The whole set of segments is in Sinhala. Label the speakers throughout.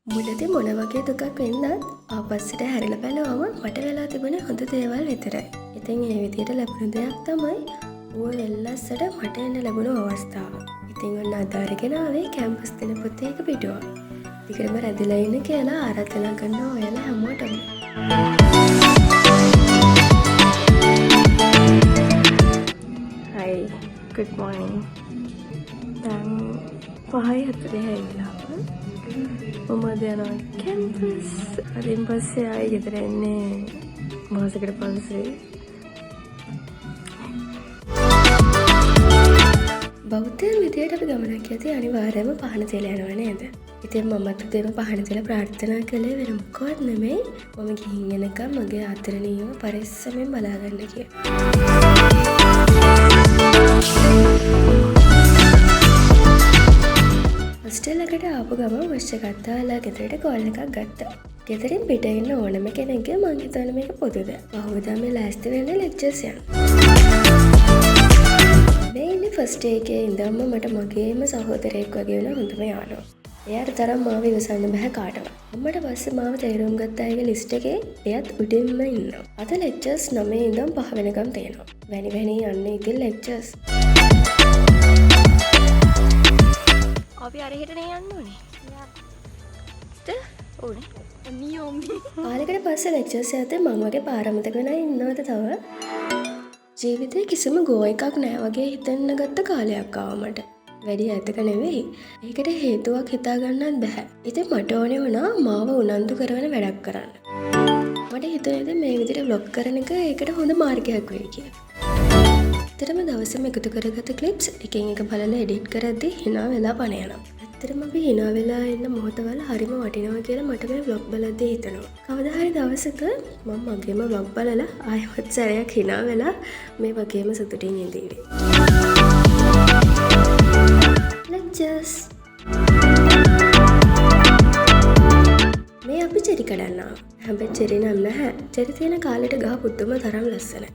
Speaker 1: මුලදී මොන වගේ දුකක් වෙන්නත් ආපස්සට හැරිලා බැලුවම මට වෙලා තිබුණේ හොඳ දේවල් විතරයි. ඉතින් ඒ විදිහට ලැබුණු දෙයක් තමයි ඌ වෙල්ලස්සට මට එන්න ලැබුණු අවස්ථාව. ඉතින් ඔන්න අද අරගෙන ආවේ කැම්පස් දින පොතේ එක පිටුවක්. ටිකටම රැඳිලා ඉන්න කියලා ආරාධනා කරනවා ඔයාලා හැමෝටම. Hi, good morning. දැන් 5:40 වෙලා. මම දැන් කැම්පස් අදින් පස්සේ ආයෙ ගෙදර එන්නේ මාසෙකට පස්සේ. බෞද්ධයන් විදියට අපි ගමනක් යද්දී අනිවාර්යයෙන්ම පහන තියලා යනවා නේද? ඉතින් මමත් උදේම පහන තියලා ප්‍රාර්ථනා කළේ වෙන මොකවත් නෙමෙයි. මම ගිහින් එනකම් මගේ ආදරණීයව පරිස්සමෙන් බලාගන්න කියලා. හොස්ටල් එකට ආපු ගමන් වොච් එකක් දාලා ගෙදරට කෝල් එකක් ගත්තා. ගෙදරින් පිට ඉන්න ඕනම කෙනෙක්ගේ මං හිතන්නේ මේක පොදු දෙයක්. පහුවදා මේ ලෑස්ති වෙන්න ලෙක්චර්ස් යන්න. මේ ඉන්නේ ෆස්ට් ඩේ එකේ ඉඳන්ම මට මගේම සහෝදරයෙක් වගේ වෙන හොඳම යාළුවා. එයාට තරම් මාව ඉවසන්න බෑ කාටවත්. අම්මට පස්සේ මාව තේරුම් ගත්ත අයගේ ලිස්ට් එකේ එයත් උඩින්ම ඉන්නවා. අද ලෙක්චර්ස් 9 ඉඳන් 5 වෙනකම් තියෙනවා. වැනි යන්නේ ඉතින් ලෙක්චර්ස්. අපි අර හෙටනේ යන්න ඕනේ. ඕනේ. කාලෙකට පස්සේ ලෙක්චර්ස් යද්දී මම වගේ පාරමතක වෙලා ඉන්නවද තව? ජීවිතේ කිසිම ගෝ එකක් නෑ වගේ හිතෙන්න ගත්ත කාලයක් ආවා මට. වැඩි ඈතක නෙවෙයි. ඒකට හේතුවක් හිතා ගන්නත් බෑ. ඉතින් මට ඕනේ වුණා මාව උනන්දු කරන වැඩක් කරන්න. මට හිතුනේ මේ විදිහට vlog කරන එක ඒකට හොඳ මාර්ගයක් වෙයි කියලා. ඇත්තටම දවසෙම එකතු කරගත්ත ක්ලිප්ස් එකින් එක බලලා එඩිට් කරද්දී hina වෙලා පණ යනවා. ඇත්තටම අපි hina වෙලා ඉන්න මොහොතවල හරිම වටිනවා කියලා මට මේ vlog බලද්දී හිතෙනවා. කවදා හරි දවසක මම මගේම vlog බලලා ආයෙත් සැරයක් hina වෙලා මේ වගේම සතුටින් ඉඳීවි. Lectures. මේ අපි චෙරි කඩන්නා. හැබැයි චෙරි නම් නැහැ. චෙරි තියෙන කාලෙට ගහ පුදුම තරම් ලස්සනයි.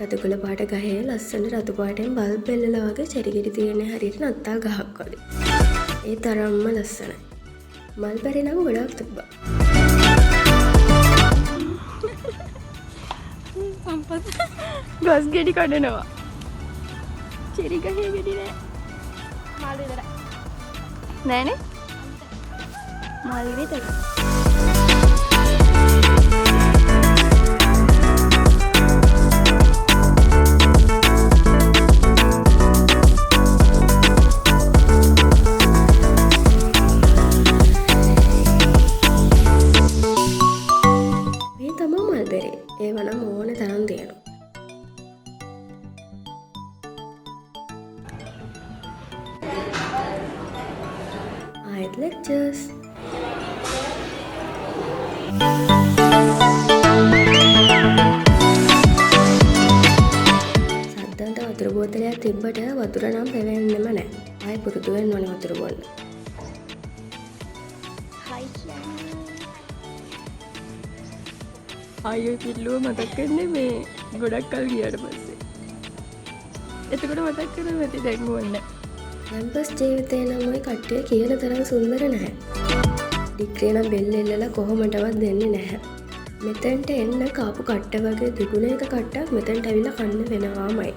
Speaker 1: රතුකුල පාට ගහේ ලස්සන රතු පාටෙන් බල්බ් එල්ලලා වගේ චෙරි ගෙඩි තියෙන හරියට නත්තා ගහක් වගේ. ඒ තරම්ම ලස්සනයි. මල්බරි නම් ගොඩක් තිබ්බා. සම්පත් ගස් ගෙඩි කඩනවා. චෙරි ගහේ ගෙඩි නෑ. මල් විතරයි. නෑනේ. මල් විතරයි. ඒවනම් ඕනේ තරම් දෙනවා. ආයෙත් ලෙක්චර්ස්. සද්දන්ට වතුර බෝතලයක් තිබ්බට වතුර නම් පෙවෙන්නෙම නැහැ. ආයෙ පුරුදු වෙන්න ඕනේ වතුර බොන්න. අයියෝ පිල්ලුව මතක් කරන්නේ මේ ගොඩක් කල් ගියාට පස්සේ. එතකොට මතක් කරන්නේ නැති දැන් ඕනේ. කැම්පස් ජීවිතේ නම් ඔය කට්ටිය කියන තරම් සුන්දර නැහැ. ඩිග්‍රී නම් බෙල් එල්ලලා කොහොමඩවත් දෙන්නේ නැහැ. මෙතෙන්ට එන්න කාපු කට්ට වගේ දුගුණයක කට්ටක් මෙතෙන්ට ඇවිල්ලා කන්න වෙනවාමයි.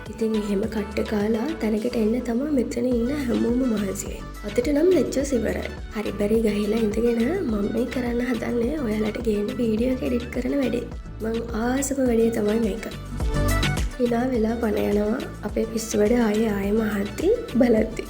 Speaker 1: ඉතින් එහෙම කට්ට කාලා තැනකට එන්න තමයි මෙතන ඉන්න හැමෝම මහන්සි. අතට නම් ලෙක්චර්ස් ඉවරයි. හරි බරි ගහලා ඉඳගෙන මම මේ කරන්න හදන්නේ ඔයාලට ගේන්න වීඩියෝ එක එඩිට් කරන වැඩේ. මං ආසම වැඩේ තමයි මේක. hina වෙලා පණ යනවා අපේ පිස්සු වැඩ ආයෙම අහද්දි බලද්දි.